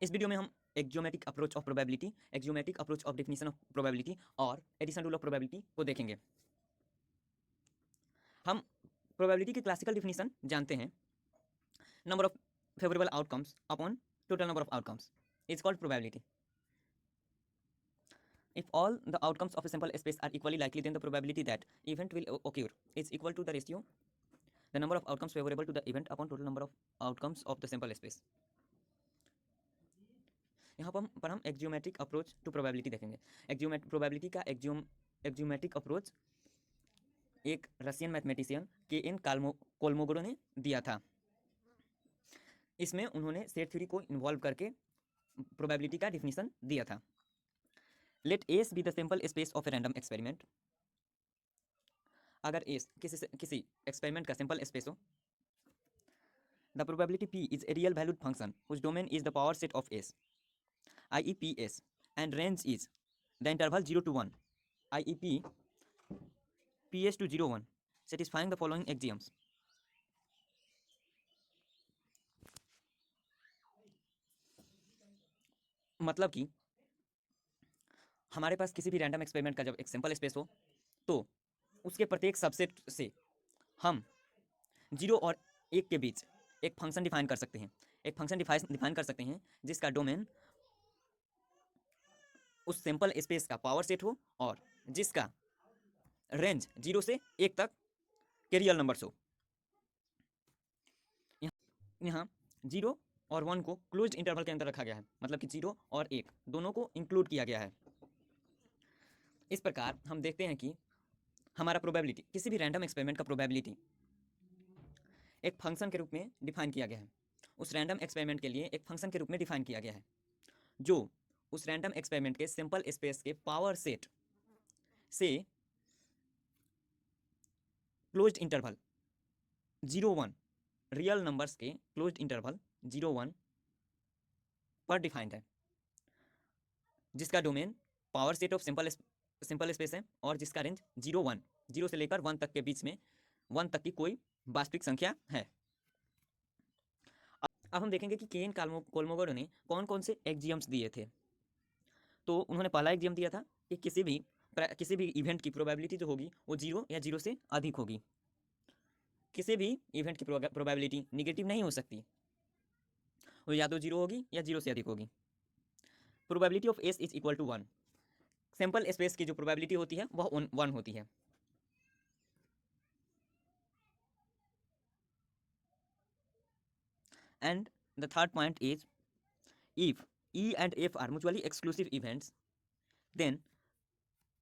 इस वीडियो में हम axiomatic approach of probability, axiomatic approach of definition of probability और एडिशन रूल ऑफ प्रोबेबिलिटी को देखेंगे। हम प्रोबेबिलिटी की क्लासिकल डेफिनेशन जानते हैं, number of favourable outcomes upon total number of outcomes is called probability. If all the outcomes of a sample space are equally likely, then the probability that event will occur is equal to the ratio the number of outcomes favorable to the event upon total number of outcomes of the sample space। यहाँ पर हम axiomatic approach to probability देखेंगे। Probability का axiomatic approach एक Russian mathematician के N Kolmogorov ने दिया था। इसमें उन्होंने सेट थ्योरी को इन्वॉल्व करके प्रोबेबिलिटी का डिफिनीशन दिया था। Let S be the sample space of a random experiment. अगर एस किसी एक्सपेरिमेंट का सैंपल स्पेस हो, the probability P is a real valued function whose domain is the power set of S, i.e. ps, and range is the interval 0 to 1, i.e. ps to 0 1, satisfying the following axioms। मतलब कि हमारे पास किसी भी random experiment का जब एक sample space हो तो उसके प्रत्येक सबसेट से हम 0 और 1 के बीच एक फंक्शन डिफाइन कर सकते हैं। एक फंक्शन डिफाइन कर सकते हैं जिसका डोमेन उस सैंपल स्पेस का पावर सेट हो और जिसका रेंज 0 से 1 तक के रियल नंबर्स हो। यहाँ 0 और 1 को क्लोज्ड इंटरवल के अंदर रखा गया है, मतलब कि 0 और 1 दोनों को इंक्लूड किया गया है। इस प्रकार हम देखते हैं कि हमारा प्रोबेबिलिटी, किसी भी रैंडम एक्सपेरिमेंट का प्रोबेबिलिटी एक फंक्शन के रूप में डिफाइन किया गया है। उस रैंडम एक्सपेरिमेंट के लिए एक फंक्शन के रूप में डिफाइन किया गया है जो उस रैंडम एक्सपेरिमेंट के सिंपल स्पेस के पावर सेट से क्लोज्ड इंटरवल 0 1 रियल नंबर्स के क्लोज्ड इंटरवल 0 1 पर डिफाइंड है, जिसका domain power set of simple space है और जिसका रेंज 0 1 0 से लेकर 1 तक के बीच में 1 तक की कोई वास्तविक संख्या है। अब हम देखेंगे कि केन कोलमोगोरो ने कौन कौन से एक्जियम्स दिए थे। तो उन्होंने पहला एक्जियम दिया था कि किसी भी इवेंट की प्रोबेबिलिटी जो होगी वो 0 या 0 से अधिक होगी। किसी भी इवेंट की प्रोबेबिलिटी निगेटिव नहीं हो सकती, वो या तो 0 होगी या 0 से अधिक होगी। Probability of S is equal to 1। Sample space की जो प्रोबेबिलिटी होती है वह 1 होती है। And the third point is if E and F are mutually exclusive events, then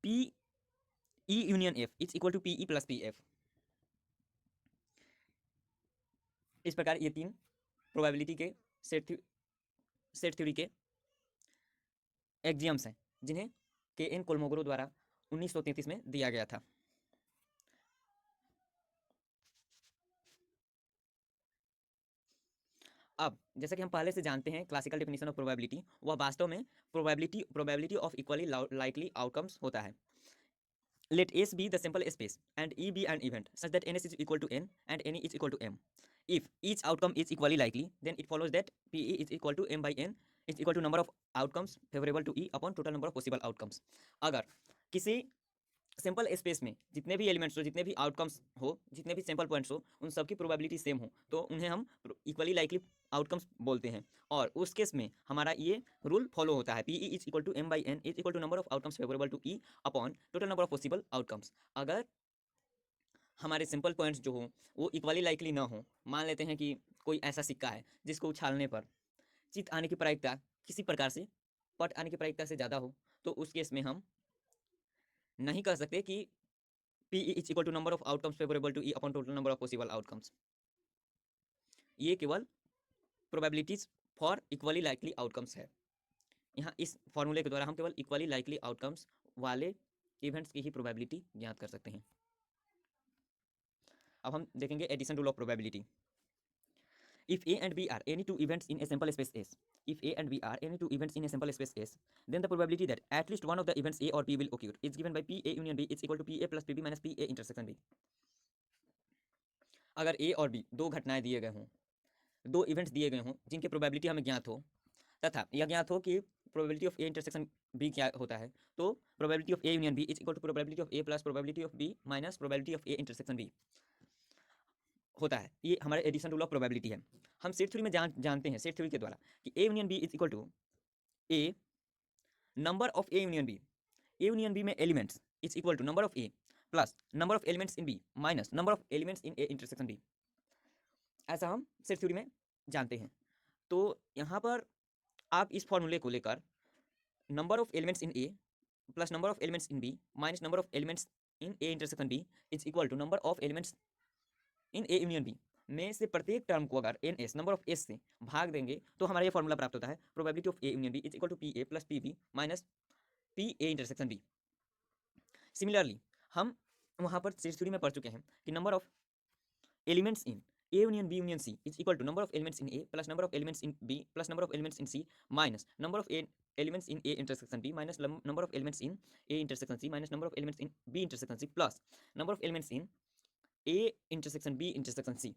P E union F is equal to PE plus PF। इस प्रकार ये तीन प्रोबेबिलिटी के सेट थ्योरी के एक्जियम्स हैं जिन्हें के एन कोलमोगोरो द्वारा 1933 में दिया गया था। अब जैसा कि हम पहले से जानते हैं क्लासिकल डेफिनेशन ऑफ प्रोबेबिलिटी, वह वास्तव में probability of equally likely outcomes होता है। Let S be the sample space and E be an event such that Ns is equal to N and Ne is equal to M. If each outcome is equally likely, then it follows that PE is equal to M by N is equal to number of outcomes favorable to E upon total number of possible outcomes। अगर किसी sample space में जितने भी elements हो, जितने भी outcomes हो, जितने भी सैंपल पॉइंट्स हो, उन सबकी प्रोबेबिलिटी सेम हो तो उन्हें हम इक्वली लाइकली आउटकम्स बोलते हैं। और उस केस में हमारा ये रूल फॉलो होता है, P E is equal to M by N is equal to number of outcomes favourable to E upon total number of possible outcomes. अगर हमारे सिंपल पॉइंट्स जो हो वो इक्वली लाइकली ना हो, मान लेते हैं कि कोई ऐसा सिक्का है जिसको उछालने पर चित आने की प्रायिकता किसी प्रकार से पट आने की प्रायिकता से ज़्यादा हो, तो उस केस में हम नहीं कह सकते कि P is equal to number of outcomes favourable to E upon total number of possible outcomes. ये केवल probabilities for equally likely outcomes है। यहाँ इस फॉर्मूले के द्वारा हम केवल इक्वली लाइकली आउटकम्स वाले इवेंट्स की ही प्रोबेबिलिटी ज्ञात कर सकते हैं। अब हम देखेंगे addition rule of probability. If A and B are any two events in a sample space S, if A and B are any two events in a sample space S, then the probability that at least one of the events A or B will occur is given by PA union B is equal to PA plus PB minus PA intersection B। अगर A और B दो घटनाएं दिए गए हों, दो events दिए गए हों जिनकी प्रोबेबिलिटी हमें ज्ञात हो, तथा यह ज्ञात हो कि probability of A intersection B क्या होता है, तो probability of A union B is equal to probability of A plus probability of B minus probability of A intersection B होता है। ये हमारे एडिशन रूल ऑफ प्रोबेबिलिटी है। हम सेट थ्योरी में जानते हैं सेट थ्योरी के द्वारा कि A union B is equal to a number of A union B, A union B में elements is equal to number of A plus number of elements in B minus number of elements in A intersection B. ऐसा हम set theory में जानते हैं। तो यहाँ पर आप इस फॉर्मूले को लेकर number of elements in A plus number of elements in B minus number of elements in A intersection B is equal to number of elements in A union B में से प्रत्येक टर्म को अगर N S number of S से भाग देंगे तो हमारा ये फॉर्मूला प्राप्त होता है, probability of A union B is equal to P A plus P B minus P A intersection B. Similarly हम वहाँ पर सेट थ्योरी में पढ़ चुके हैं कि number of elements in A union B union C is equal to number of elements in A plus number of elements in B plus number of elements in C minus number of elements in A intersection B minus number of elements in A intersection C minus number of elements in B intersection C plus number of elements in A intersection B intersection C.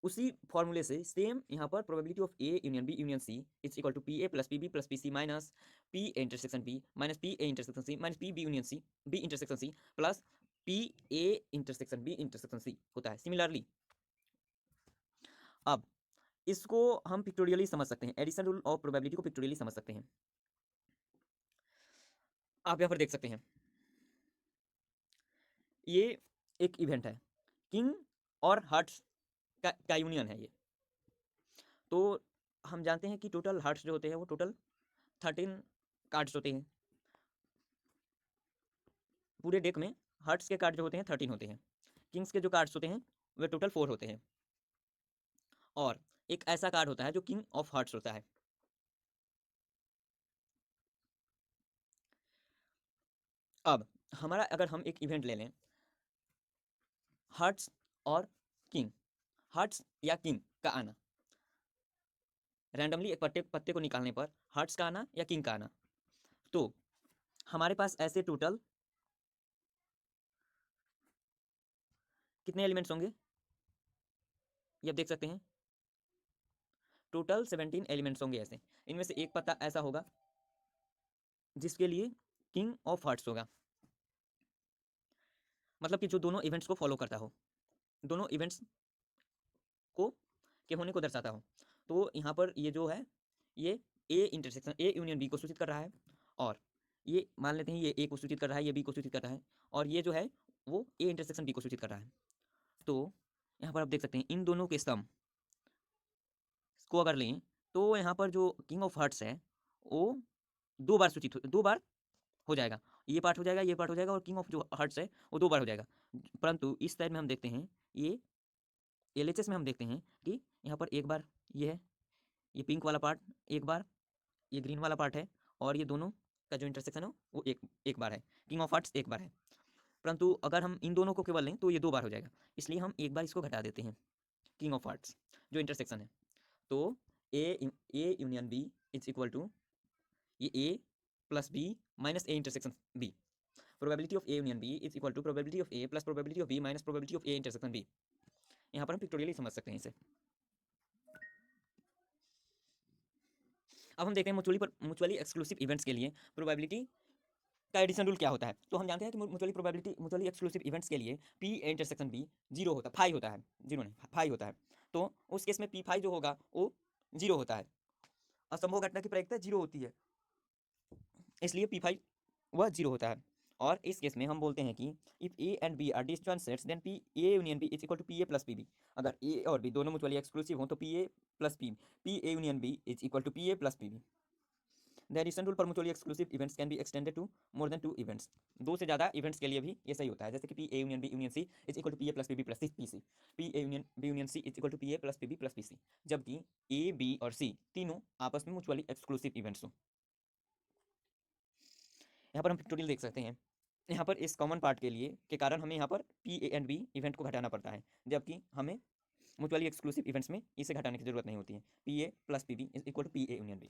उसी फॉर्मूले से same यहाँ पर probability of A union B union C is equal to P A plus P B plus P C minus P A intersection B minus P A intersection C minus P B union C B intersection C plus P A intersection B intersection C होता है। Similarly अब इसको हम pictorially समझ सकते हैं, addition rule of probability को pictorially समझ सकते हैं। आप यहाँ पर देख सकते हैं ये एक इवेंट है, किंग और हार्ट्स का यूनियन है ये। तो हम जानते हैं कि टोटल हार्ट्स जो होते हैं वो टोटल 13 कार्ड्स होते हैं। पूरे डेक में हार्ट्स के कार्ड जो होते हैं 13 होते हैं, किंग्स के जो कार्ड्स होते हैं वे टोटल 4 होते हैं, और एक ऐसा कार्ड होता है जो किंग ऑफ हार्ट्स होता है। अब हमारा अगर हम एक इवेंट ले लें हार्ट्स और किंग, हार्ट्स या किंग का आना, रैंडमली एक पत्ते को निकालने पर हार्ट्स का आना या किंग का आना, तो हमारे पास ऐसे टोटल कितने एलिमेंट्स होंगे ये आप देख सकते हैं, टोटल 17 एलिमेंट्स होंगे ऐसे। इनमें से एक पत्ता ऐसा होगा जिसके लिए किंग ऑफ हार्ट्स होगा, मतलब कि जो दोनों इवेंट्स को फॉलो करता हो, दोनों इवेंट्स को के होने को दर्शाता हो। तो यहाँ पर ये जो है ये A intersection A union B को सूचित कर रहा है, और ये मान लेते हैं ये ए को सूचित कर रहा है, ये बी को सूचित कर रहा है, और ये जो है वो ए इंटरसेक्शन बी को सूचित कर रहा है। तो यहाँ पर आप देख सकते हैं इन दोनों के सम को अगर लें तो यहाँ पर जो किंग ऑफ हार्ट्स है वो दो बार हो जाएगा, ये पार्ट हो जाएगा, ये पार्ट हो जाएगा, और किंग ऑफ जो हार्ट्स है वो 2 बार हो जाएगा। परंतु इस साइड में हम देखते हैं ये एलएचएस में हम देखते हैं कि यहाँ पर एक बार ये है, ये पिंक वाला पार्ट एक बार, ये ग्रीन वाला पार्ट है, और ये दोनों का जो इंटरसेक्शन है वो एक बार है, किंग ऑफ हार्ट्स एक बार है। परंतु अगर हम इन दोनों को केवल लें तो ये 2 बार हो जाएगा, इसलिए हम एक बार इसको घटा देते हैं किंग ऑफ हार्ट्स जो इंटरसेक्शन है। तो A union B is equal to ये A plus B minus A intersection B, probability of A union B is equal to probability of A plus probability of B minus probability of A intersection B. यहाँ पर हम pictorially समझ सकते हैं इसे। अब हम देखते हैं म्यूचुअली एक्सक्लूसिव इवेंट्स के लिए प्रोबेबिलिटी का एडिशन रूल क्या होता है। तो हम जानते हैं कि म्यूचुअली एक्सक्लूसिव इवेंट्स के लिए पी इंटरसेक्शन बी 0 होता है, 5 होता है, 0 नहीं 5 होता है। तो उस केस में P5 जो होगा वो 0 होता है, असंभव घटना की प्रायिकता 0 होती है, इसलिए P5 वह 0 होता है। और इस केस में हम बोलते हैं कि if A and B are disjoint sets then P A union B is equal to P A plus P B. अगर ए और बी दोनों म्यूचुअली एक्सक्लूसिव हो तो P A plus P A union B is equal to P A plus P B. The addition rule for mutually exclusive events can be extended to more than 2 events. 2 से ज़्यादा events के लिए भी ये सही होता है, जैसे कि P A union B union C is equal to P A plus P B plus P C, P A union B union C is equal to P A plus P B plus P C, जबकि A B और सी तीनों आपस में mutually exclusive events हो। यहाँ पर हम pictorial देख सकते हैं, यहाँ पर इस कॉमन पार्ट के लिए के कारण हमें यहाँ पर P A and B event को घटाना पड़ता है, जबकि हमें म्यूचुअली एक्सक्लूसिव इवेंट्स में इसे घटाने की जरूरत नहीं होती है। P A plus P B is equal to P A union B.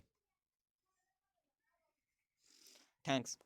Thanks.